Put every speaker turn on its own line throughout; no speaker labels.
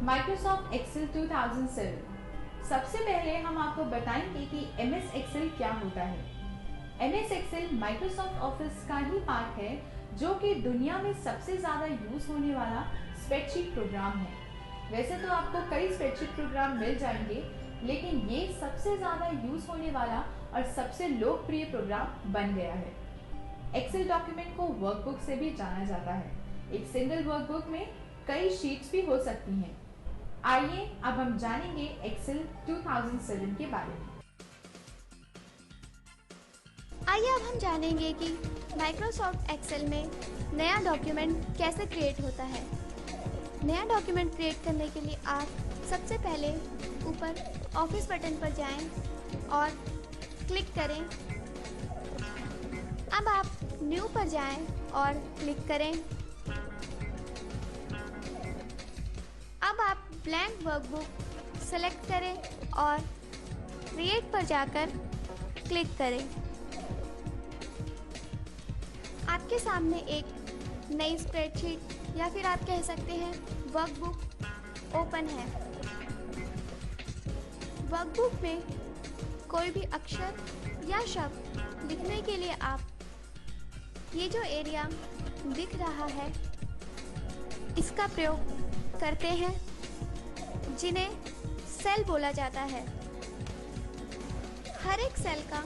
Microsoft Excel 2007। सबसे पहले हम आपको बताएंगे कि MS एक्सेल क्या होता है। MS एक्सेल माइक्रोसॉफ्ट ऑफिस का ही पार्ट है जो कि दुनिया में सबसे ज़्यादा यूज़ होने वाला स्प्रेडशीट प्रोग्राम है। वैसे तो आपको कई स्प्रेडशीट प्रोग्राम मिल जाएंगे, लेकिन ये सबसे ज़्यादा यूज़ होने वाला और सबसे लोकप्रिय प्रोग्राम बन गया है। एक्सेल डॉक्यूमेंट को वर्कबुक से भी जाना जाता है। एक सिंगल वर्कबुक में कई शीट्स भी हो सकती हैं। आइए अब हम जानेंगे एक्सेल 2007 के बारे में।
आइए अब हम जानेंगे कि माइक्रोसॉफ्ट एक्सेल में नया डॉक्यूमेंट कैसे क्रिएट होता है। नया डॉक्यूमेंट क्रिएट करने के लिए आप सबसे पहले ऊपर ऑफिस बटन पर जाएं और क्लिक करें। अब आप न्यू पर जाएं और क्लिक करें। अब आप ब्लैंक वर्कबुक सेलेक्ट करें और क्रिएट पर जाकर क्लिक करें। आपके सामने एक नई स्प्रेडशीट या फिर आप कह सकते हैं वर्कबुक ओपन है। वर्कबुक में कोई भी अक्षर या शब्द लिखने के लिए आप ये जो एरिया दिख रहा है इसका प्रयोग करते हैं, जिन्हें सेल बोला जाता है। हर एक सेल का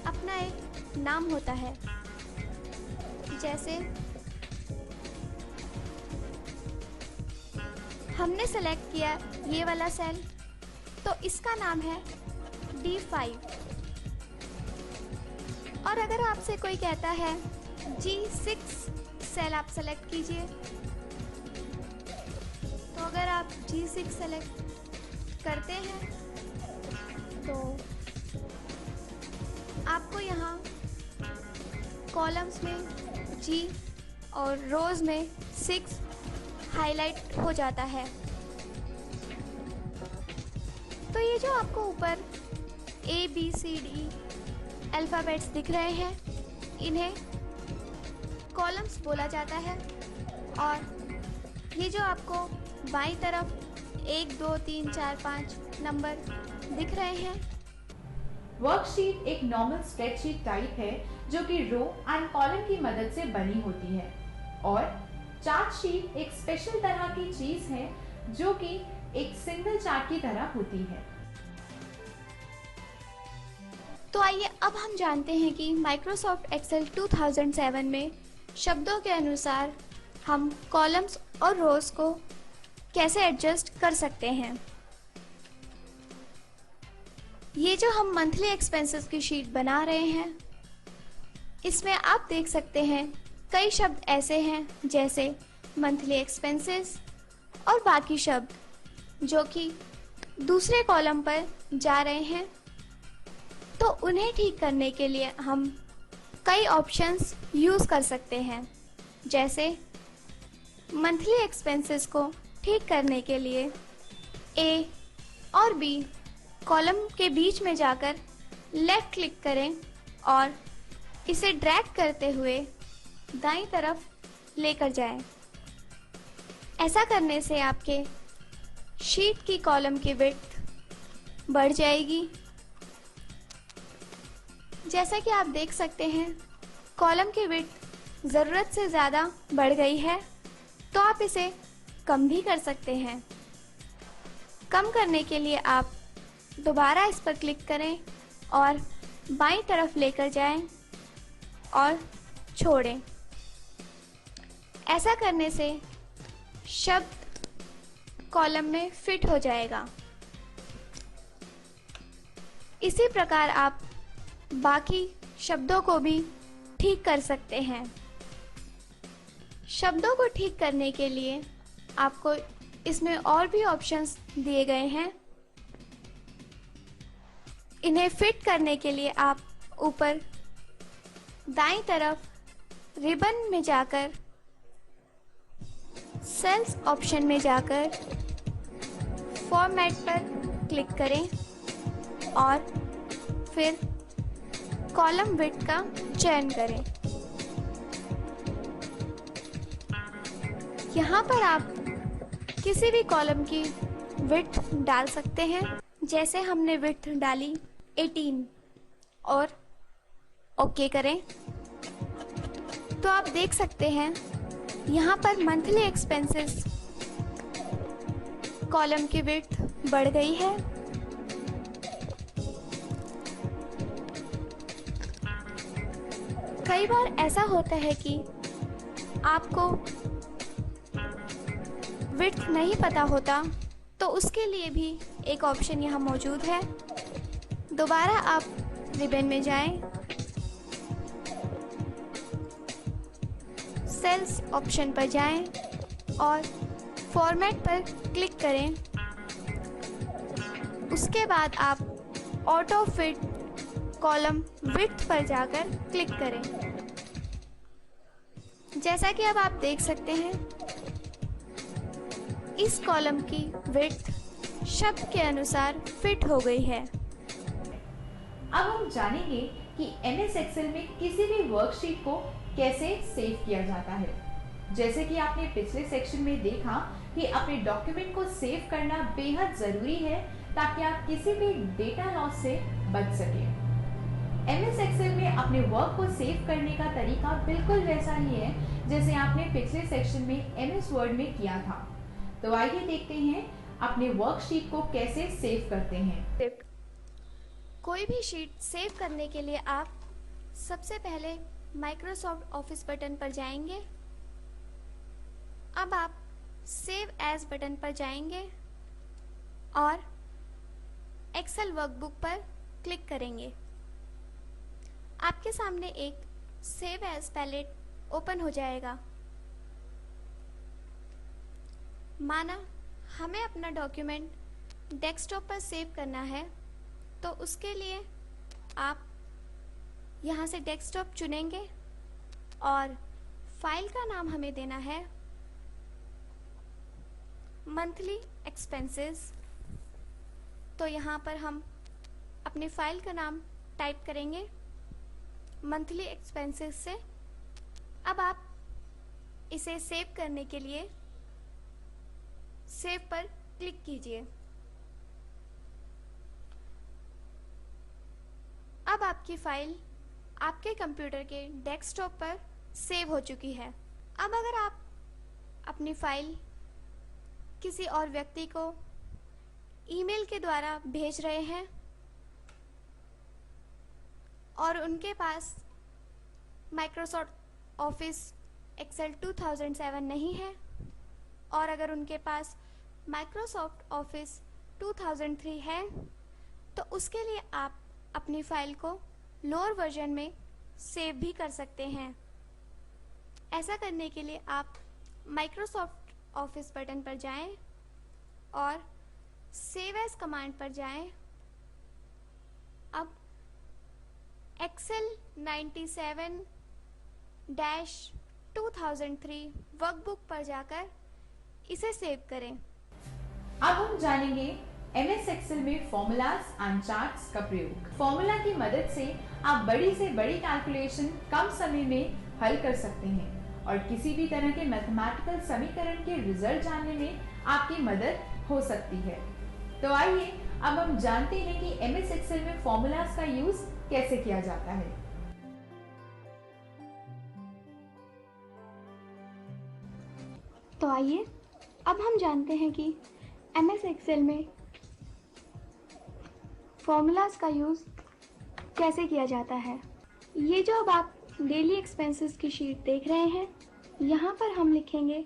अपना एक नाम होता है। जैसे हमने सेलेक्ट किया ये वाला सेल, तो इसका नाम है D5। और अगर आपसे कोई कहता है G6 सेल आप सेलेक्ट कीजिए, तो अगर आप G6 सेलेक्ट करते हैं तो आपको यहाँ कॉलम्स में G और रोज में 6 हाईलाइट हो जाता है। तो ये जो आपको ऊपर ABCD अल्फ़ाबेट्स दिख रहे हैं, इन्हें कॉलम्स बोला जाता है। और ये जो आपको बाईं तरफ 1 2 3 4 5 नंबर दिख रहे हैं,
वर्कशीट एक नॉर्मल स्प्रेडशीट टाइप है जो कि रो एंड कॉलम की मदद से बनी होती है। और चार्ट शीट एक स्पेशल तरह की चीज है जो कि एक सिंगल चार्ट की तरह होती है।
तो आइए अब हम जानते हैं कि माइक्रोसॉफ्ट एक्सेल 2007 में शब्दों के अनुसार हम कॉलम्स और रोज को कैसे एडजस्ट कर सकते हैं। ये जो हम मंथली एक्सपेंसेस की शीट बना रहे हैं, इसमें आप देख सकते हैं कई शब्द ऐसे हैं जैसे मंथली एक्सपेंसेस और बाकी शब्द जो कि दूसरे कॉलम पर जा रहे हैं। तो उन्हें ठीक करने के लिए हम कई ऑप्शंस यूज़ कर सकते हैं। जैसे मंथली एक्सपेंसेस को ठीक करने के लिए A और B कॉलम के बीच में जाकर लेफ्ट क्लिक करें और इसे ड्रैग करते हुए दाईं तरफ लेकर जाएं। ऐसा करने से आपके शीट की कॉलम की विड्थ बढ़ जाएगी। जैसा कि आप देख सकते हैं कॉलम की विड्थ ज़रूरत से ज़्यादा बढ़ गई है, तो आप इसे कम भी कर सकते हैं। कम करने के लिए आप दोबारा इस पर क्लिक करें और बाईं तरफ लेकर जाएं और छोड़ें। ऐसा करने से शब्द कॉलम में फिट हो जाएगा। इसी प्रकार आप बाकी शब्दों को भी ठीक कर सकते हैं। शब्दों को ठीक करने के लिए आपको इसमें और भी ऑप्शंस दिए गए हैं। इन्हें फिट करने के लिए आप ऊपर दाईं तरफ रिबन में जाकर सेल्स ऑप्शन में जाकर फॉर्मेट पर क्लिक करें और फिर कॉलम विड्थ का चयन करें। यहाँ पर आप किसी भी कॉलम की विड्थ डाल सकते हैं। जैसे हमने विड्थ डाली 18 और ओके करें तो आप देख सकते हैं यहाँ पर मंथली एक्सपेंसेस कॉलम की विड्थ बढ़ गई है। कई बार ऐसा होता है कि आपको विड्थ नहीं पता होता, तो उसके लिए भी एक ऑप्शन यहाँ मौजूद है। दोबारा आप रिबन में जाएं, सेल्स ऑप्शन पर जाएं और फॉर्मेट पर क्लिक करें। उसके बाद आप ऑटो फिट कॉलम विड्थ पर जाकर क्लिक करें। जैसा कि अब आप देख सकते हैं इस कॉलम की विड्थ शब्द के अनुसार फिट हो गई है।
अब हम जानेंगे कि MS एक्सेल में किसी भी वर्कशीट को कैसे सेव किया जाता है। जैसे कि आपने पिछले सेक्शन में देखा कि अपने डॉक्यूमेंट को सेव करना बेहद ज़रूरी है ताकि आप किसी भी डेटा लॉस से बच सकें। MS एक्सेल में अपने वर्क को सेव करने का तरीका बिल्कुल वैसा ही है जैसे आपने पिछले सेक्शन में MS वर्ड में किया था। तो आइए देखते हैं अपने वर्कशीट को कैसे सेव करते हैं।
कोई भी शीट सेव करने के लिए आप सबसे पहले माइक्रोसॉफ्ट ऑफिस बटन पर जाएंगे। अब आप सेव एज बटन पर जाएंगे और एक्सेल वर्कबुक पर क्लिक करेंगे। आपके सामने एक सेव एज पैलेट ओपन हो जाएगा। माना हमें अपना डॉक्यूमेंट डेस्कटॉप पर सेव करना है, तो उसके लिए आप यहाँ से डेस्कटॉप चुनेंगे और फाइल का नाम हमें देना है मंथली एक्सपेंसेस। तो यहाँ पर हम अपनी फाइल का नाम टाइप करेंगे मंथली एक्सपेंसेस से। अब आप इसे सेव करने के लिए सेव पर क्लिक कीजिए। अब आपकी फाइल आपके कंप्यूटर के डेस्कटॉप पर सेव हो चुकी है। अब अगर आप अपनी फाइल किसी और व्यक्ति को ईमेल के द्वारा भेज रहे हैं और उनके पास माइक्रोसॉफ्ट ऑफिस एक्सेल 2007 नहीं है, और अगर उनके पास माइक्रोसॉफ्ट ऑफिस 2003 है, तो उसके लिए आप अपनी फाइल को लोअर वर्जन में सेव भी कर सकते हैं। ऐसा करने के लिए आप माइक्रोसॉफ्ट ऑफिस बटन पर जाएं और सेव एज कमांड पर जाएं। अब एक्सेल 97-2003 वर्कबुक पर जाकर इसे सेव करें।
अब हम जानेंगे MS एक्सेल में फॉर्मूलाज एंड चार्ट्स का प्रयोग। फॉर्मूला की मदद से आप बड़ी से बड़ी कैलकुलेशन कम समय में हल कर सकते हैं और किसी भी तरह के मैथमेटिकल समीकरण के रिजल्ट जानने में आपकी मदद हो सकती है। तो आइए अब हम जानते हैं कि MS एक्सेल में फॉर्मूलाज का यूज कैसे किया जाता है।
तो आइए अब हम जानते हैं कि MS एक्सेल में फॉर्मूलाज का यूज़ कैसे किया जाता है। ये जो अब आप डेली एक्सपेंसेस की शीट देख रहे हैं, यहाँ पर हम लिखेंगे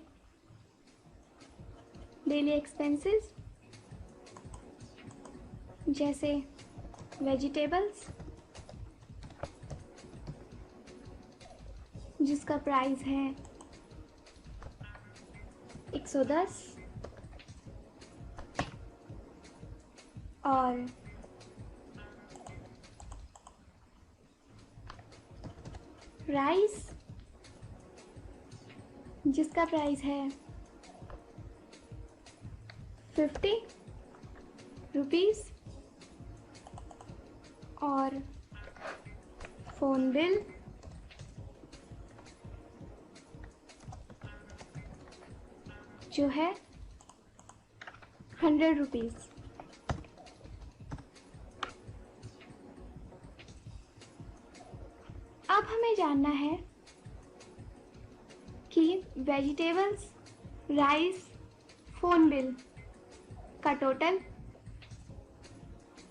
डेली एक्सपेंसेस, जैसे वेजिटेबल्स जिसका प्राइस है 110 और राइस जिसका प्राइस है 50 रुपीज़ और फ़ोन बिल जो है 100 रुपीज़। अब हमें जानना है कि वेजिटेबल्स, राइस, फ़ोन बिल का टोटल।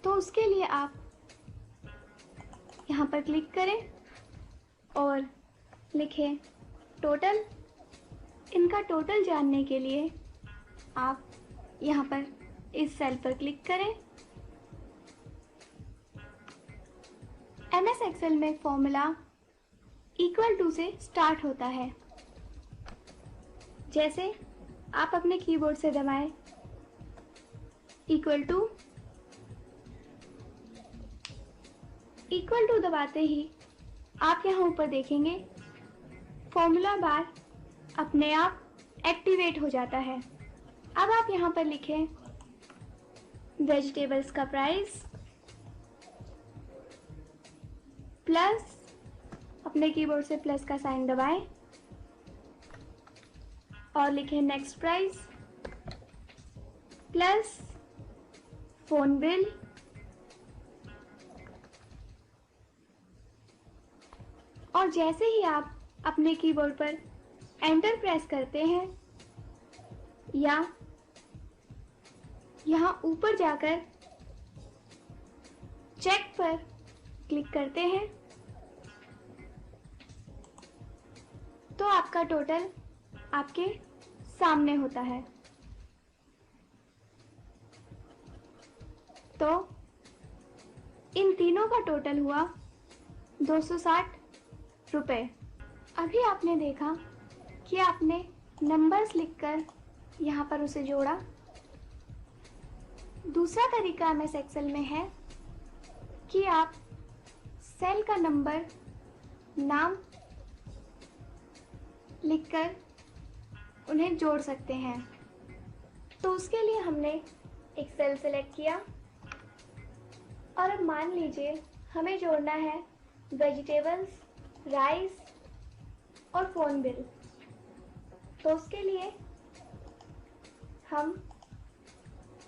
तो उसके लिए आप यहाँ पर क्लिक करें और लिखें टोटल। इनका टोटल जानने के लिए आप यहाँ पर इस सेल पर क्लिक करें। MS एक्सेल में फॉर्मूला इक्वल टू से स्टार्ट होता है। जैसे आप अपने कीबोर्ड से दबाएं इक्वल टू दबाते ही आप यहाँ ऊपर देखेंगे फॉर्मूला बार अपने आप एक्टिवेट हो जाता है। अब आप यहाँ पर लिखें वेजिटेबल्स का प्राइस प्लस, अपने कीबोर्ड से प्लस का साइन दबाएं और लिखें next price plus phone bill और जैसे ही आप अपने कीबोर्ड पर एंटर प्रेस करते हैं या यहाँ ऊपर जाकर चेक पर क्लिक करते हैं तो आपका टोटल आपके सामने होता है। तो इन तीनों का टोटल हुआ 260 रुपये। अभी आपने देखा कि आपने नंबर्स लिखकर यहाँ पर उसे जोड़ा। दूसरा तरीका MS एक्सेल में है कि आप सेल का नंबर, नाम लिखकर उन्हें जोड़ सकते हैं। तो उसके लिए हमने एक सेल सेलेक्ट किया और अब मान लीजिए हमें जोड़ना है वेजिटेबल्स, राइस और फ़ोन बिल। तो उसके लिए हम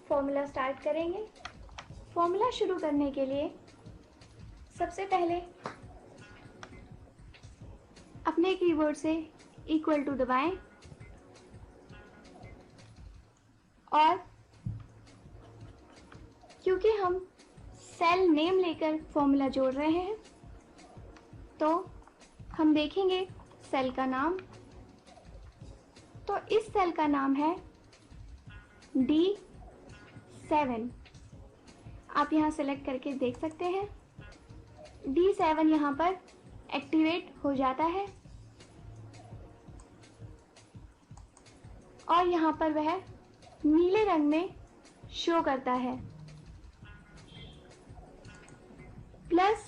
फॉर्मूला स्टार्ट करेंगे। फॉर्मूला शुरू करने के लिए सबसे पहले अपने कीबोर्ड से इक्वल टू दबाएं और क्योंकि हम सेल नेम लेकर फॉर्मूला जोड़ रहे हैं तो हम देखेंगे सेल का नाम। तो इस सेल का नाम है D7। आप यहाँ सेलेक्ट करके देख सकते हैं D7 यहाँ पर एक्टिवेट हो जाता है और यहाँ पर वह नीले रंग में शो करता है। प्लस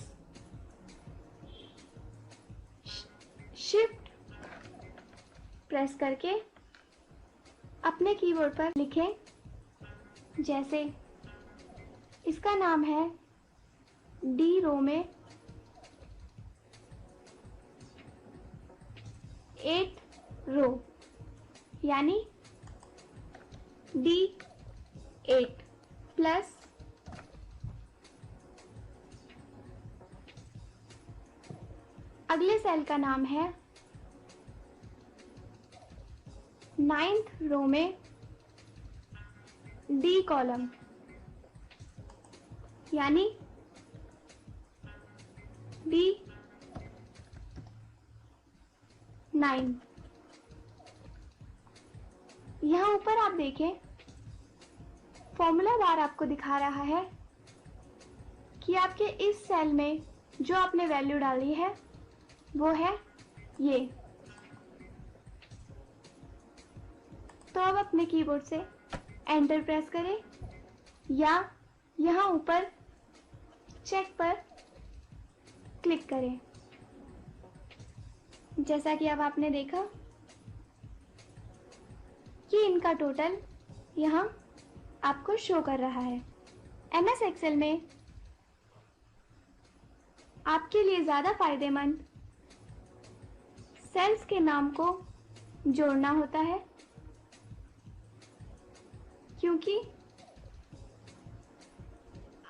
शिफ्ट प्रेस करके अपने कीबोर्ड पर लिखें। जैसे इसका नाम है डी रो में 8 रो यानी D8 प्लस अगले सेल का नाम है 9th रो में D कॉलम यानी D9। यहाँ ऊपर आप देखें फॉर्मूला बार आपको दिखा रहा है कि आपके इस सेल में जो आपने वैल्यू डाली है वो है ये। तो अब अपने कीबोर्ड से एंटर प्रेस करें या यहाँ ऊपर चेक पर क्लिक करें। जैसा कि अब आपने देखा कि इनका टोटल यहाँ आपको शो कर रहा है। MS एक्सेल में आपके लिए ज़्यादा फायदेमंद सेल्स के नाम को जोड़ना होता है क्योंकि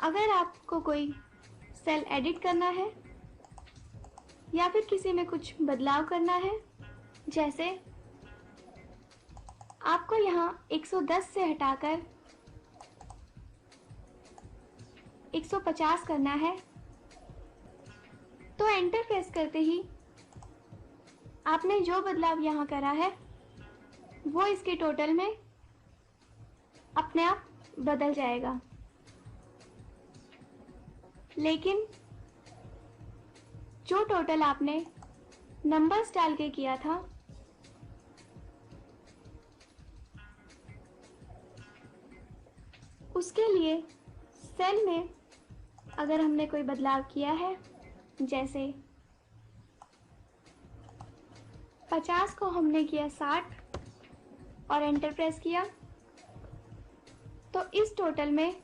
अगर आपको कोई सेल एडिट करना है या फिर किसी में कुछ बदलाव करना है, जैसे आपको यहाँ 110 से हटाकर 150 करना है, तो एंटर प्रेस करते ही आपने जो बदलाव यहाँ करा है वो इसके टोटल में अपने आप बदल जाएगा। लेकिन जो टोटल आपने नंबर्स डाल के किया था उसके लिए सेल में अगर हमने कोई बदलाव किया है, जैसे 50 को हमने किया 60 और एंटर प्रेस किया, तो इस टोटल में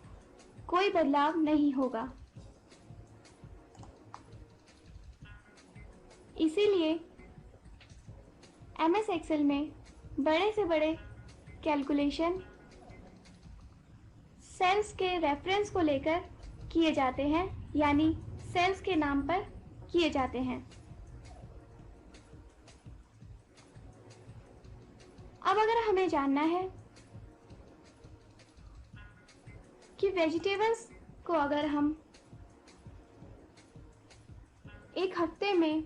कोई बदलाव नहीं होगा। इसीलिए MS एक्सेल में बड़े से बड़े कैलकुलेशन सेल्स के रेफरेंस को लेकर किए जाते हैं, यानी सेल्स के नाम पर किए जाते हैं। अब अगर हमें जानना है कि वेजिटेबल्स को अगर हम एक हफ्ते में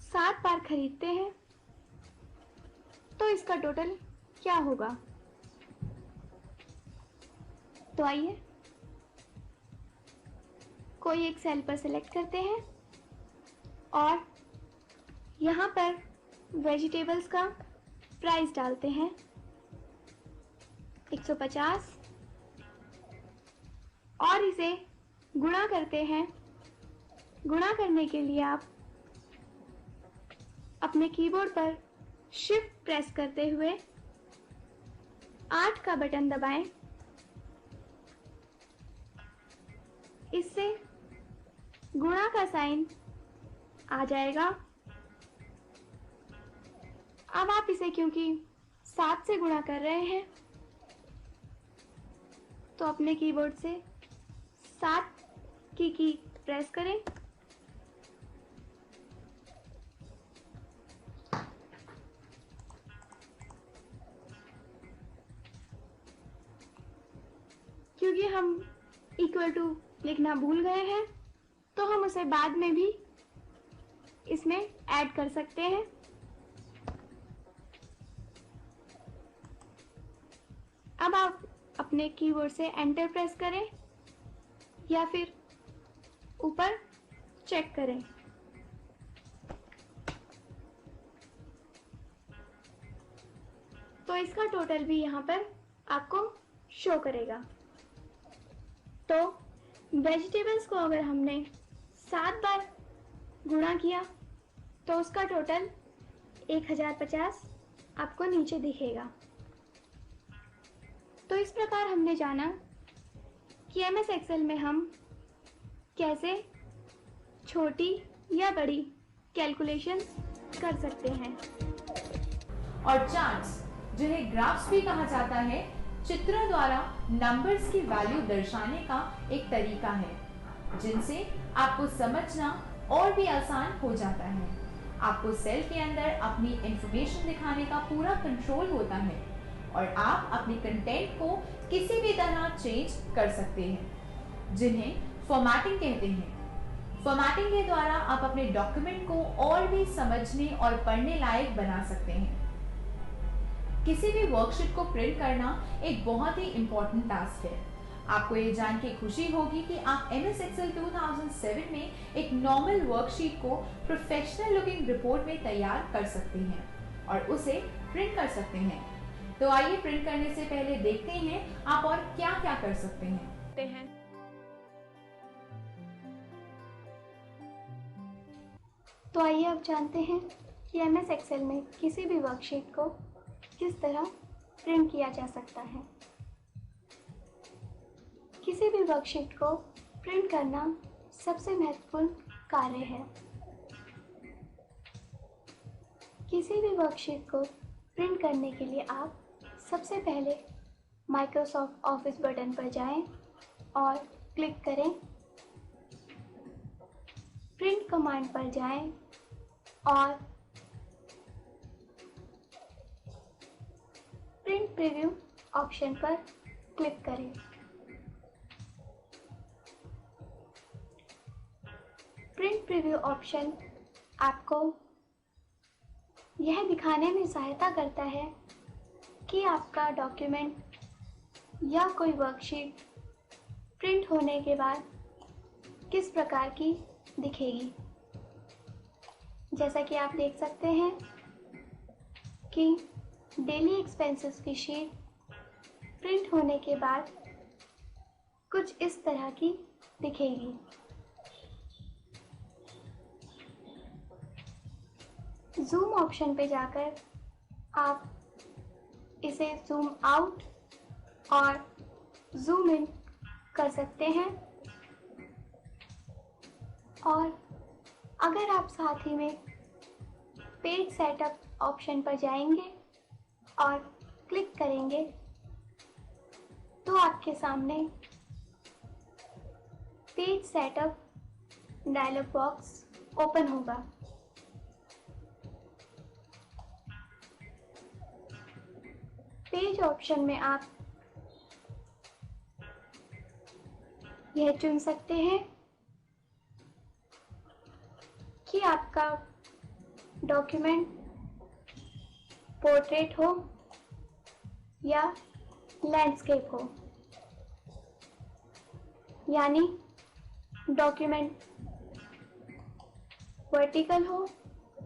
7 बार खरीदते हैं तो इसका टोटल क्या होगा। तो आइए कोई एक सेल पर सिलेक्ट करते हैं और यहाँ पर वेजिटेबल्स का प्राइस डालते हैं 150 और इसे गुणा करते हैं। गुणा करने के लिए आप अपने कीबोर्ड पर शिफ्ट प्रेस करते हुए 8 का बटन दबाएं। इससे गुणा का साइन आ जाएगा। अब आप इसे क्योंकि 7 से गुणा कर रहे हैं तो अपने कीबोर्ड से 7 की प्रेस करें। क्योंकि हम इक्वल टू लिखना भूल गए हैं तो हम उसे बाद में भी इसमें ऐड कर सकते हैं। अब आप अपने कीबोर्ड से एंटर प्रेस करें या फिर ऊपर चेक करें। तो इसका टोटल भी यहाँ पर आपको शो करेगा। तो वेजिटेबल्स को अगर हमने 7 बार गुणा किया तो उसका टोटल 1050 आपको नीचे दिखेगा। तो इस प्रकार हमने जाना कि MS एक्सेल में हम कैसे छोटी या बड़ी कैलकुलेशंस कर सकते हैं।
और चार्ट्स, जिन्हें ग्राफ्स भी कहा जाता है, चित्रों द्वारा नंबर्स की वैल्यू दर्शाने का एक तरीका है जिनसे आपको समझना और भी आसान हो जाता है। आपको सेल के अंदर अपनी इंफॉर्मेशन दिखाने का पूरा कंट्रोल होता है और आप अपने कंटेंट को किसी भी तरह चेंज कर सकते हैं, जिन्हें फॉर्मेटिंग कहते हैं। फॉर्मेटिंग के द्वारा आप अपने डॉक्यूमेंट को और भी समझने और पढ़ने लायक बना सकते हैं। किसी भी वर्कशीट को प्रिंट करना एक बहुत ही इंपॉर्टेंट टास्क है। आपको ये जान के खुशी होगी कि आप MS एक्सेल 2007 में एक नॉर्मल वर्कशीट को प्रोफेशनल लुकिंग रिपोर्ट में तैयार कर सकते हैं और उसे प्रिंट कर सकते हैं। तो आइए प्रिंट करने से पहले देखते हैं आप और क्या क्या कर सकते हैं।
तो आइए अब जानते हैं कि MS एक्सेल में किसी भी वर्कशीट को किस तरह प्रिंट किया जा सकता है। किसी भी वर्कशीट को प्रिंट करना सबसे महत्वपूर्ण कार्य है। किसी भी वर्कशीट को प्रिंट करने के लिए आप सबसे पहले माइक्रोसॉफ्ट ऑफिस बटन पर जाएं और क्लिक करें। प्रिंट कमांड पर जाएं और प्रिंट प्रीव्यू ऑप्शन पर क्लिक करें। प्रिंट प्रीव्यू ऑप्शन आपको यह दिखाने में सहायता करता है कि आपका डॉक्यूमेंट या कोई वर्कशीट प्रिंट होने के बाद किस प्रकार की दिखेगी। जैसा कि आप देख सकते हैं कि डेली एक्सपेंसेस की शीट प्रिंट होने के बाद कुछ इस तरह की दिखेगी। जूम ऑप्शन पे जाकर आप इसे जूम आउट और जूम इन कर सकते हैं, और अगर आप साथ ही में पेज सेटअप ऑप्शन पर जाएंगे और क्लिक करेंगे तो आपके सामने page setup dialog box open होगा। पेज ऑप्शन में आप यह चुन सकते हैं कि आपका डॉक्यूमेंट पोर्ट्रेट हो या लैंडस्केप हो, यानी डॉक्यूमेंट वर्टिकल हो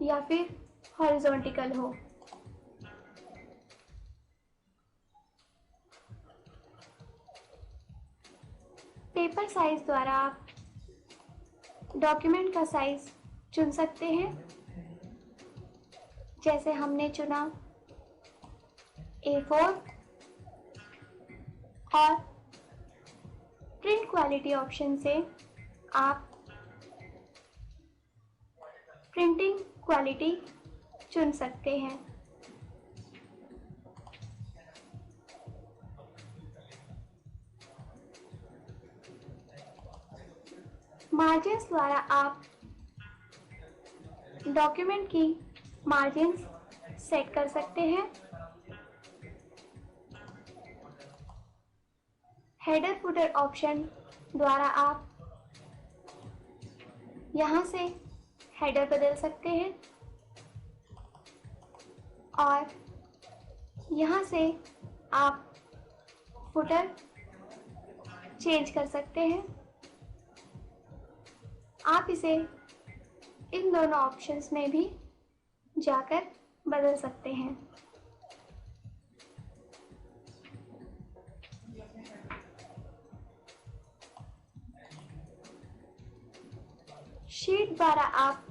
या फिर हॉरिजॉन्टल हो। पेपर साइज द्वारा आप डॉक्यूमेंट का साइज चुन सकते हैं। जैसे हमने चुना A4, और प्रिंट क्वालिटी ऑप्शन से आप प्रिंटिंग क्वालिटी चुन सकते हैं। मार्जिन्स द्वारा आप डॉक्यूमेंट की मार्जिन्स सेट कर सकते हैं। हेडर फुटर ऑप्शन द्वारा आप यहाँ से हेडर बदल सकते हैं और यहाँ से आप फुटर चेंज कर सकते हैं। आप इसे इन दोनों ऑप्शंस में भी जाकर बदल सकते हैं। शीट द्वारा आप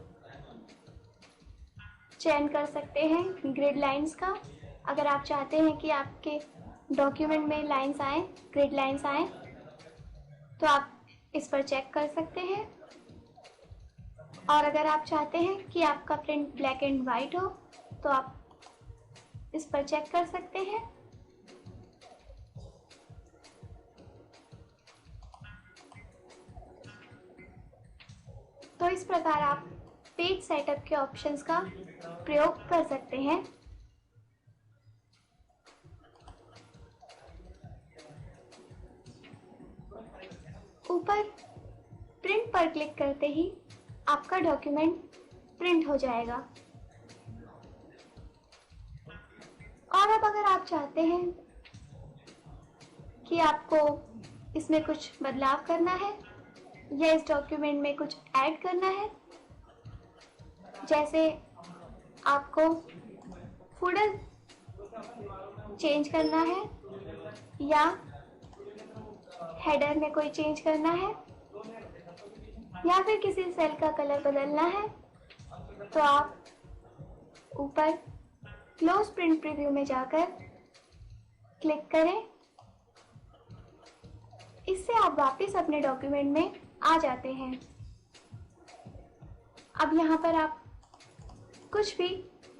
चयन कर सकते हैं ग्रिड लाइंस का। अगर आप चाहते हैं कि आपके डॉक्यूमेंट में लाइंस आए, ग्रिड लाइंस आए, तो आप इस पर चेक कर सकते हैं। और अगर आप चाहते हैं कि आपका प्रिंट ब्लैक एंड वाइट हो तो आप इस पर चेक कर सकते हैं। तो इस प्रकार आप पेज सेटअप के ऑप्शंस का प्रयोग कर सकते हैं। ऊपर प्रिंट पर क्लिक करते ही आपका डॉक्यूमेंट प्रिंट हो जाएगा। और अब अगर आप चाहते हैं कि आपको इसमें कुछ बदलाव करना है या इस डॉक्यूमेंट में कुछ ऐड करना है, जैसे आपको फुटर चेंज करना है या हेडर में कोई चेंज करना है या फिर किसी सेल का कलर बदलना है, तो आप ऊपर क्लोज प्रिंट प्रीव्यू में जाकर क्लिक करें। इससे आप वापस अपने डॉक्यूमेंट में आ जाते हैं। अब यहाँ पर आप कुछ भी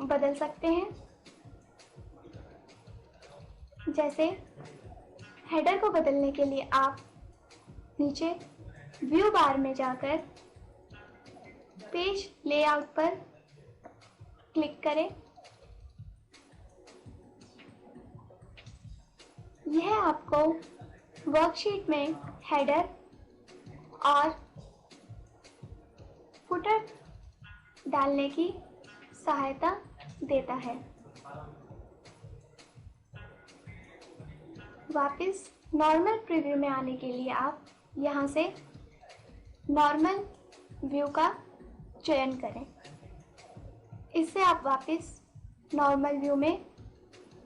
बदल सकते हैं। जैसे हेडर को बदलने के लिए आप नीचे व्यू बार में जाकर पेज लेआउट पर क्लिक करें। यह आपको वर्कशीट में हेडर और फुटर डालने की सहायता देता है। वापस नॉर्मल प्रीव्यू में आने के लिए आप यहाँ से नॉर्मल व्यू का चयन करें। इससे आप वापस नॉर्मल व्यू में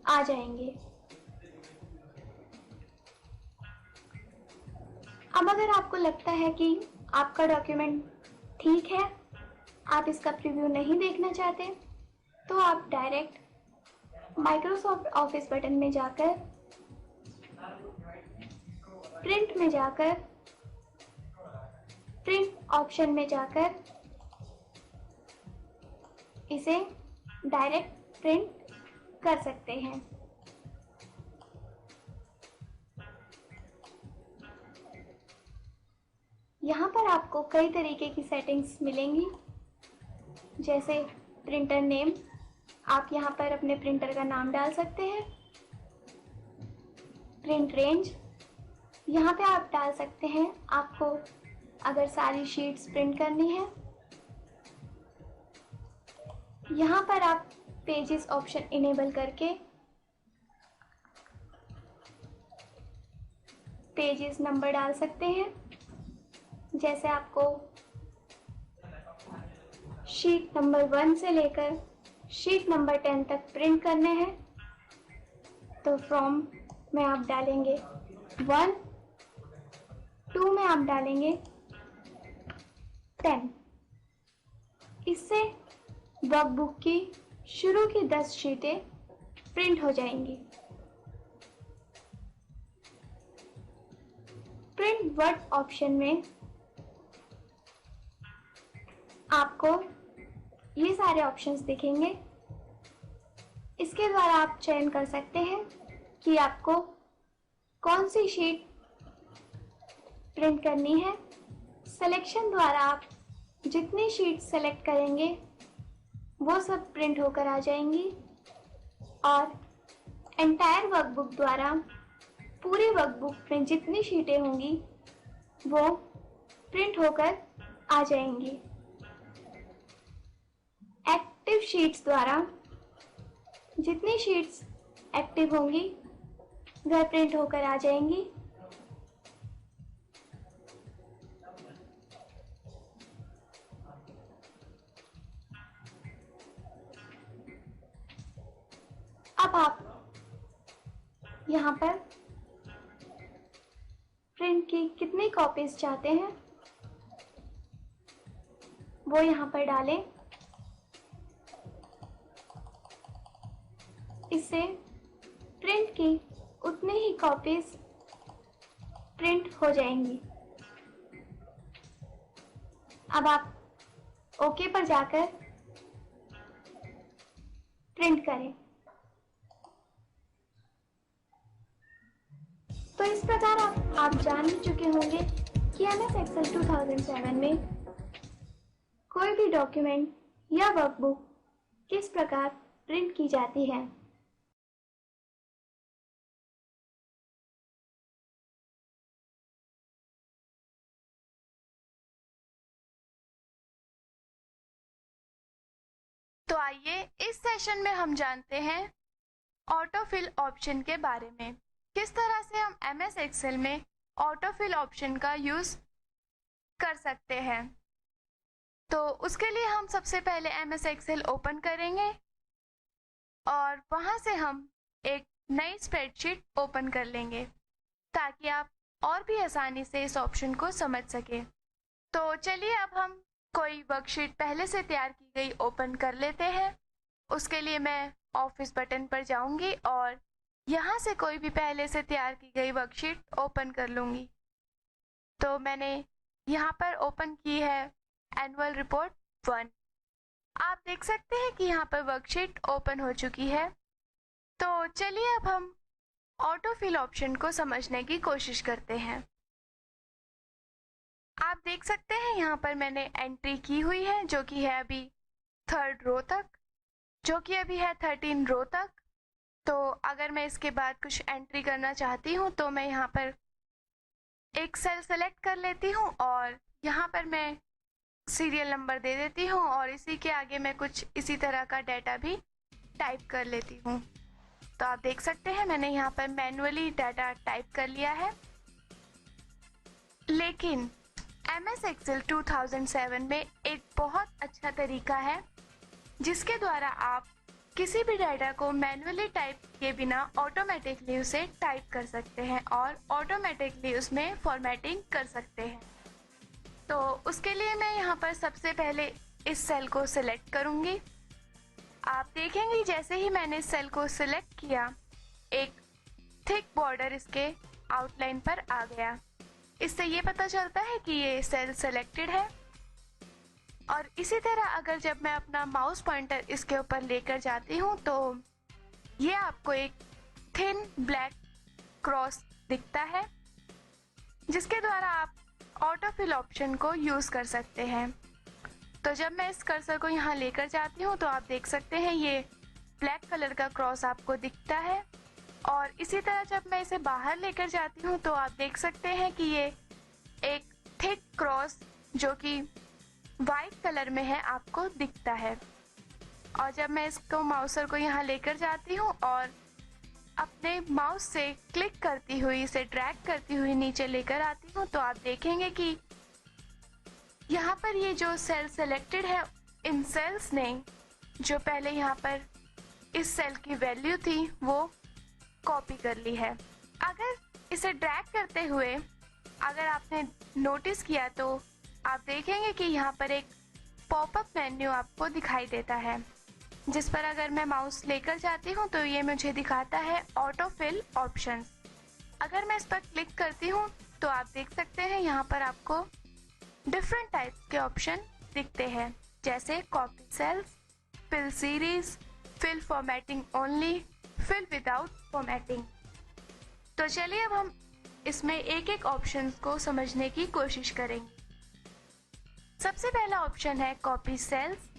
आ जाएंगे। अब अगर आपको लगता है कि आपका डॉक्यूमेंट ठीक है, आप इसका प्रीव्यू नहीं देखना चाहते, तो आप डायरेक्ट माइक्रोसॉफ्ट ऑफिस बटन में जाकर प्रिंट में जाकर प्रिंट ऑप्शन में जाकर इसे डायरेक्ट प्रिंट कर सकते हैं। यहाँ पर आपको कई तरीके की सेटिंग्स मिलेंगी, जैसे प्रिंटर नेम। आप यहाँ पर अपने प्रिंटर का नाम डाल सकते हैं। प्रिंट रेंज, यहाँ पे आप डाल सकते हैं आपको अगर सारी शीट्स प्रिंट करनी है। यहाँ पर आप पेजेस ऑप्शन इनेबल करके पेजेस नंबर डाल सकते हैं। जैसे आपको शीट नंबर 1 से लेकर शीट नंबर 10 तक प्रिंट करने हैं, तो फ्रॉम में आप डालेंगे 1, 2 में आप डालेंगे 10। इससे वर्कबुक की शुरू की 10 शीटें प्रिंट हो जाएंगी। प्रिंट वर्ड ऑप्शन में आपको ये सारे ऑप्शंस दिखेंगे। इसके द्वारा आप चयन कर सकते हैं कि आपको कौन सी शीट प्रिंट करनी है। सिलेक्शन द्वारा आप जितनी शीट सेलेक्ट करेंगे वो सब प्रिंट होकर आ जाएंगी, और एंटायर वर्कबुक द्वारा पूरी वर्कबुक में जितनी शीटें होंगी वो प्रिंट होकर आ जाएंगी। एक्टिव शीट्स द्वारा जितनी शीट्स एक्टिव होंगी वह प्रिंट होकर आ जाएंगी। अब आप यहाँ पर प्रिंट की कितनी कॉपीज चाहते हैं वो यहाँ पर डालें। इससे प्रिंट की उतनी ही कॉपीज प्रिंट हो जाएंगी। अब आप ओके पर जाकर प्रिंट करें। तो इस प्रकार आप जान ही चुके होंगे कि MS Excel 2007 में कोई भी डॉक्यूमेंट या वर्कबुक किस प्रकार प्रिंट की जाती है।
तो आइए इस सेशन में हम जानते हैं ऑटोफिल ऑप्शन के बारे में। किस तरह से हम MS Excel में ऑटोफिल ऑप्शन का यूज कर सकते हैं। तो उसके लिए हम सबसे पहले MS Excel ओपन करेंगे और वहां से हम एक नई स्प्रेडशीट ओपन कर लेंगे ताकि आप और भी आसानी से इस ऑप्शन को समझ सके। तो चलिए अब हम कोई वर्कशीट पहले से तैयार की गई ओपन कर लेते हैं। उसके लिए मैं ऑफिस बटन पर जाऊंगी और यहाँ से कोई भी पहले से तैयार की गई वर्कशीट ओपन कर लूंगी। तो मैंने यहाँ पर ओपन की है एनुअल रिपोर्ट 1। आप देख सकते हैं कि यहाँ पर वर्कशीट ओपन हो चुकी है। तो चलिए अब हम ऑटोफिल ऑप्शन को समझने की कोशिश करते हैं। आप देख सकते हैं यहाँ पर मैंने एंट्री की हुई है जो कि है अभी 3rd रो तक, जो कि अभी है 13 रो तक। तो अगर मैं इसके बाद कुछ एंट्री करना चाहती हूँ तो मैं यहाँ पर एक सेल सेलेक्ट कर लेती हूँ और यहाँ पर मैं सीरियल नंबर दे देती हूँ और इसी के आगे मैं कुछ इसी तरह का डाटा भी टाइप कर लेती हूँ। तो आप देख सकते हैं मैंने यहाँ पर मैन्युअली डाटा टाइप कर लिया है। लेकिन MS Excel 2007 में एक बहुत अच्छा तरीका है जिसके द्वारा आप किसी भी डाटा को मैन्युअली टाइप किए बिना ऑटोमेटिकली उसे टाइप कर सकते हैं और ऑटोमेटिकली उसमें फॉर्मेटिंग कर सकते हैं। तो उसके लिए मैं यहाँ पर सबसे पहले इस सेल को सिलेक्ट करूँगी। आप देखेंगे जैसे ही मैंने इस सेल को सिलेक्ट किया एक थिक बॉर्डर इसके आउटलाइन पर आ गया। इससे ये पता चलता है कि ये सेल सेलेक्टेड है। और इसी तरह अगर जब मैं अपना माउस पॉइंटर इसके ऊपर लेकर जाती हूँ तो ये आपको एक थिन ब्लैक क्रॉस दिखता है जिसके द्वारा आप ऑटोफिल ऑप्शन को यूज़ कर सकते हैं। तो जब मैं इस कर्सर को यहाँ लेकर जाती हूँ तो आप देख सकते हैं ये ब्लैक कलर का क्रॉस आपको दिखता है। और इसी तरह जब मैं इसे बाहर लेकर जाती हूँ तो आप देख सकते हैं कि ये एक थिक क्रॉस जो कि वाइट कलर में है आपको दिखता है। और जब मैं इसको माउसर को यहाँ लेकर जाती हूँ और अपने माउस से क्लिक करती हुई इसे ड्रैग करती हुई नीचे लेकर आती हूँ तो आप देखेंगे कि यहाँ पर ये जो सेल सेलेक्टेड है इन सेल्स ने जो पहले यहाँ पर इस सेल की वैल्यू थी वो कॉपी कर ली है। अगर इसे ड्रैग करते हुए अगर आपने नोटिस किया तो आप देखेंगे कि यहाँ पर एक पॉपअप मेन्यू आपको दिखाई देता है जिस पर अगर मैं माउस लेकर जाती हूँ तो ये मुझे दिखाता है ऑटोफिल ऑप्शंस। अगर मैं इस पर क्लिक करती हूँ तो आप देख सकते हैं यहाँ पर आपको डिफरेंट टाइप्स के ऑप्शन दिखते हैं जैसे copy cells, fill series, fill formatting only, fill without formatting. तो चलिए अब हम इसमें एक एक ऑप्शन को समझने की कोशिश करेंगे। सबसे पहला ऑप्शन है कॉपी सेल्स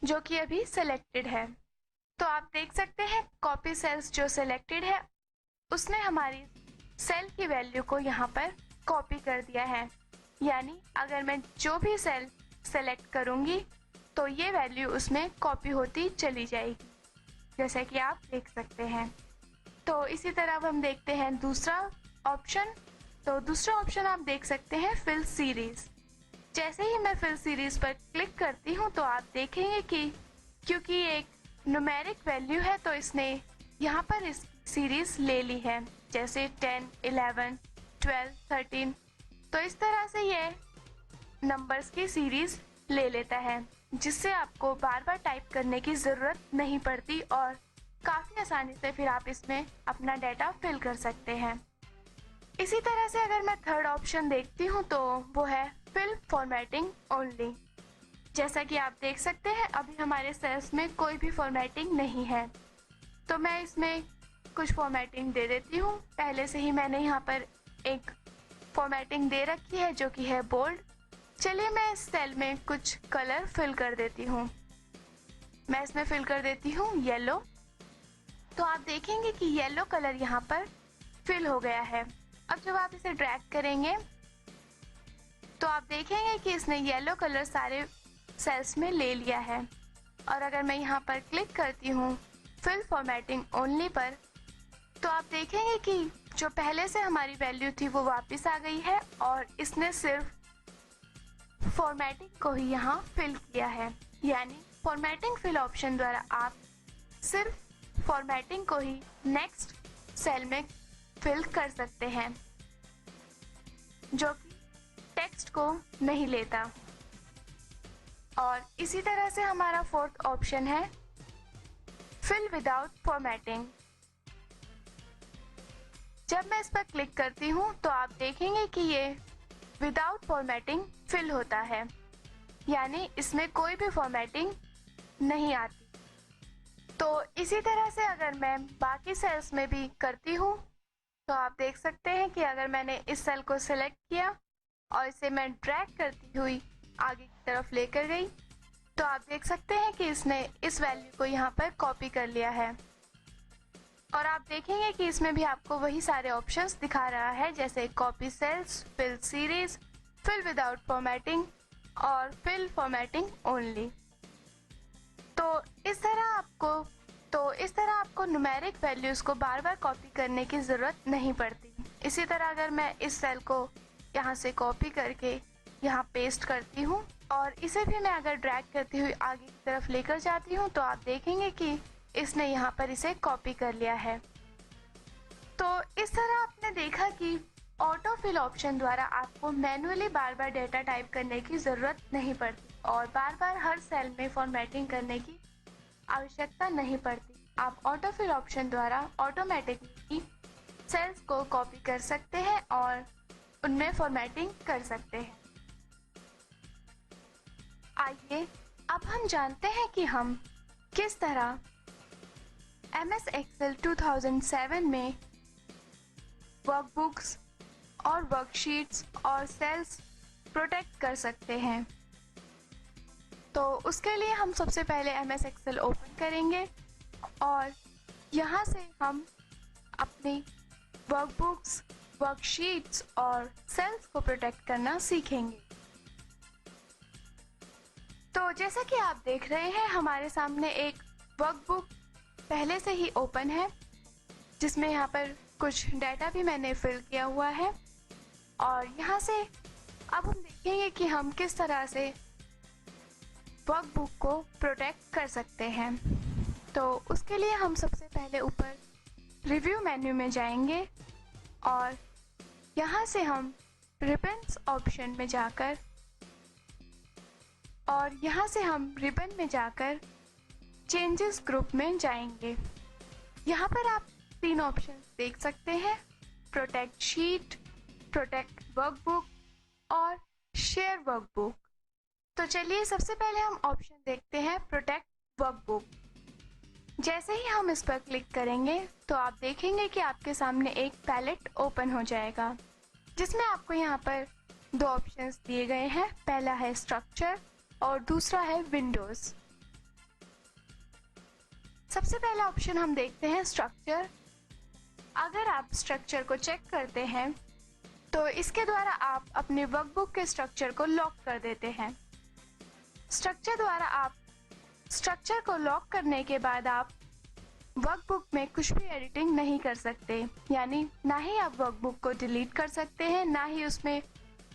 जो कि अभी सिलेक्टेड है। तो आप देख सकते हैं कॉपी सेल्स जो सिलेक्टेड है उसने हमारी सेल की वैल्यू को यहाँ पर कॉपी कर दिया है। यानी अगर मैं जो भी सेल सेलेक्ट करूँगी तो ये वैल्यू उसमें कॉपी होती चली जाएगी जैसा कि आप देख सकते हैं। तो इसी तरह अब हम देखते हैं दूसरा ऑप्शन। तो दूसरा ऑप्शन आप देख सकते हैं फिल सीरीज। जैसे ही मैं फिल सीरीज पर क्लिक करती हूँ तो आप देखेंगे कि क्योंकि एक न्यूमेरिक वैल्यू है तो इसने यहाँ पर इस सीरीज ले ली है जैसे 10, 11, 12, 13। तो इस तरह से ये नंबर्स की सीरीज ले लेता है जिससे आपको बार बार टाइप करने की ज़रूरत नहीं पड़ती और काफ़ी आसानी से फिर आप इसमें अपना डाटा फिल कर सकते हैं। इसी तरह से अगर मैं थर्ड ऑप्शन देखती हूँ तो वो है फिल फॉर्मेटिंग ओनली। जैसा कि आप देख सकते हैं अभी हमारे सेल्स में कोई भी फॉर्मेटिंग नहीं है तो मैं इसमें कुछ फॉर्मेटिंग दे देती हूँ। पहले से ही मैंने यहाँ पर एक फॉर्मेटिंग दे रखी है जो कि है बोल्ड। चलिए मैं इस सेल में कुछ कलर फिल कर देती हूँ। मैं इसमें फिल कर देती हूँ येलो। तो आप देखेंगे कि येलो कलर यहाँ पर फिल हो गया है। अब जब आप इसे ड्रैग करेंगे तो आप देखेंगे कि इसने येलो कलर सारे सेल्स में ले लिया है। और अगर मैं यहाँ पर क्लिक करती हूँ फिल फॉर्मेटिंग ओनली पर तो आप देखेंगे कि जो पहले से हमारी वैल्यू थी वो वापस आ गई है और इसने सिर्फ फॉर्मेटिंग को ही यहाँ फिल किया है। यानी फॉर्मेटिंग फिल ऑप्शन द्वारा आप सिर्फ फॉर्मेटिंग को ही नेक्स्ट सेल में फिल कर सकते हैं जो कि टेक्स्ट को नहीं लेता। और इसी तरह से हमारा फोर्थ ऑप्शन है फिल विदाउट फॉर्मेटिंग। जब मैं इस पर क्लिक करती हूँ तो आप देखेंगे कि ये विदाउट फॉर्मेटिंग फिल होता है यानी इसमें कोई भी फॉर्मेटिंग नहीं आती। तो इसी तरह से अगर मैं बाकी सेल्स में भी करती हूँ तो आप देख सकते हैं कि अगर मैंने इस सेल को सिलेक्ट किया और इसे मैं ड्रैग करती हुई आगे की तरफ लेकर गई तो आप देख सकते हैं कि इसने इस वैल्यू को यहाँ पर कॉपी कर लिया है। और आप देखेंगे कि इसमें भी आपको वही सारे ऑप्शंस दिखा रहा है, जैसे copy cells, fill series, fill without formatting और फिल फॉर्मेटिंग ओनली। तो इस तरह आपको न्यूमेरिक वैल्यूज़ को बार बार कॉपी करने की ज़रूरत नहीं पड़ती। इसी तरह अगर मैं इस सेल को यहाँ से कॉपी करके यहाँ पेस्ट करती हूँ और इसे भी मैं अगर ड्रैग करती हुई आगे की तरफ लेकर जाती हूँ तो आप देखेंगे कि इसने यहाँ पर इसे कॉपी कर लिया है। तो इस तरह आपने देखा कि ऑटो फिल ऑप्शन द्वारा आपको मैन्युअली बार बार डेटा टाइप करने की ज़रूरत नहीं पड़ती और बार बार हर सेल में फॉर्मेटिंग करने की आवश्यकता नहीं पड़ती। आप ऑटो फिल ऑप्शन द्वारा ऑटोमेटिकली सेल्स को कॉपी कर सकते हैं और उनमें फॉर्मेटिंग कर सकते हैं। आइए अब हम जानते हैं कि हम किस तरह MS Excel 2007 में वर्कबुक्स और वर्कशीट्स और सेल्स प्रोटेक्ट कर सकते हैं। तो उसके लिए हम सबसे पहले MS Excel ओपन करेंगे और यहाँ से हम अपनी वर्कबुक्स, वर्कशीट्स और सेल्स को प्रोटेक्ट करना सीखेंगे। तो जैसा कि आप देख रहे हैं हमारे सामने एक वर्कबुक पहले से ही ओपन है जिसमें यहाँ पर कुछ डाटा भी मैंने फिल किया हुआ है और यहाँ से अब हम देखेंगे कि हम किस तरह से वर्कबुक को प्रोटेक्ट कर सकते हैं। तो उसके लिए हम सबसे पहले ऊपर रिव्यू मेन्यू में जाएंगे और यहाँ से हम रिबन्स ऑप्शन में जाकर रिबन में जाकर चेंजेस ग्रुप में जाएंगे। यहाँ पर आप 3 ऑप्शन देख सकते हैं, प्रोटेक्ट शीट, प्रोटेक्ट वर्कबुक और शेयर वर्कबुक। तो चलिए सबसे पहले हम ऑप्शन देखते हैं प्रोटेक्ट वर्कबुक। जैसे ही हम इस पर क्लिक करेंगे तो आप देखेंगे कि आपके सामने एक पैलेट ओपन हो जाएगा जिसमें आपको यहाँ पर 2 ऑप्शंस दिए गए हैं। पहला है स्ट्रक्चर और दूसरा है विंडोज। सबसे पहला ऑप्शन हम देखते हैं स्ट्रक्चर। अगर आप स्ट्रक्चर को चेक करते हैं तो इसके द्वारा आप अपने वर्कबुक के स्ट्रक्चर को लॉक कर देते हैं। स्ट्रक्चर को लॉक करने के बाद आप वर्कबुक में कुछ भी एडिटिंग नहीं कर सकते, यानी ना ही आप वर्कबुक को डिलीट कर सकते हैं, ना ही उसमें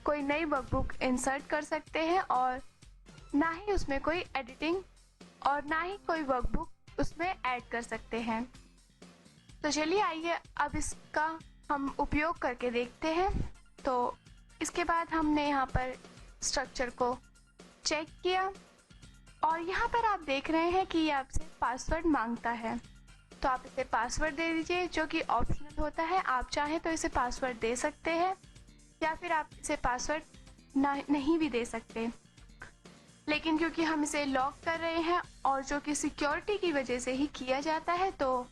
कोई नई वर्कबुक इंसर्ट कर सकते हैं और ना ही उसमें कोई एडिटिंग और ना ही कोई वर्कबुक उसमें ऐड कर सकते हैं। तो चलिए आइए अब इसका हम उपयोग करके देखते हैं। तो इसके बाद हमने यहाँ पर स्ट्रक्चर को चेक किया और यहाँ पर आप देख रहे हैं कि ये आपसे पासवर्ड मांगता है, तो आप इसे पासवर्ड दे दीजिए जो कि ऑप्शनल होता है। आप चाहें तो इसे पासवर्ड दे सकते हैं या फिर आप इसे पासवर्ड नहीं भी दे सकते, लेकिन क्योंकि हम इसे लॉक कर रहे हैं और जो कि सिक्योरिटी की वजह से ही किया जाता है तो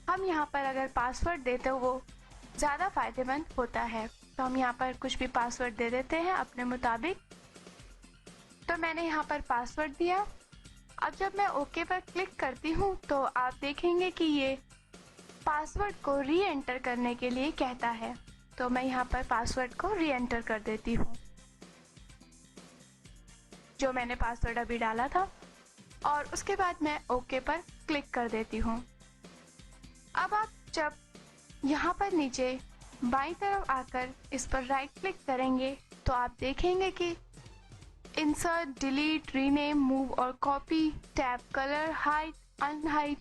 हम यहाँ पर अगर पासवर्ड देते हो वो ज़्यादा फायदेमंद होता है। तो हम यहाँ पर कुछ भी पासवर्ड दे देते हैं अपने मुताबिक। तो मैंने यहाँ पर पासवर्ड दिया। अब जब मैं ओके पर क्लिक करती हूँ तो आप देखेंगे कि ये पासवर्ड को री एंटर करने के लिए कहता है। तो मैं यहाँ पर पासवर्ड को री एंटर कर देती हूँ जो मैंने पासवर्ड अभी डाला था और उसके बाद मैं ओके पर क्लिक कर देती हूँ। अब आप जब यहाँ पर नीचे बाईं तरफ आकर इस पर राइट क्लिक करेंगे तो आप देखेंगे कि इंसर्ट, डिलीट, रीनेम, मूव और copy, tab, colour, hide, unhide,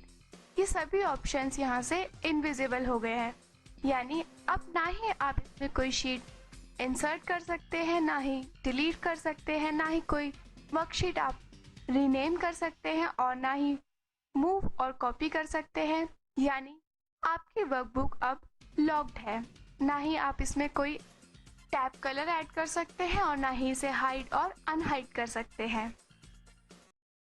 ये सभी ऑप्शंस यहाँ से इनविजिबल हो गए हैं। यानी अब ना ही आप इसमें कोई शीट इंसर्ट कर सकते हैं, ना ही डिलीट कर सकते हैं, ना ही कोई वर्कशीट आप रीनेम कर सकते हैं और ना ही मूव और कॉपी कर सकते हैं। यानी आपकी वर्कबुक अब लॉक्ड है। ना ही आप इसमें कोई टैब कलर ऐड कर सकते हैं और ना ही इसे हाइड और अनहाइड कर सकते हैं।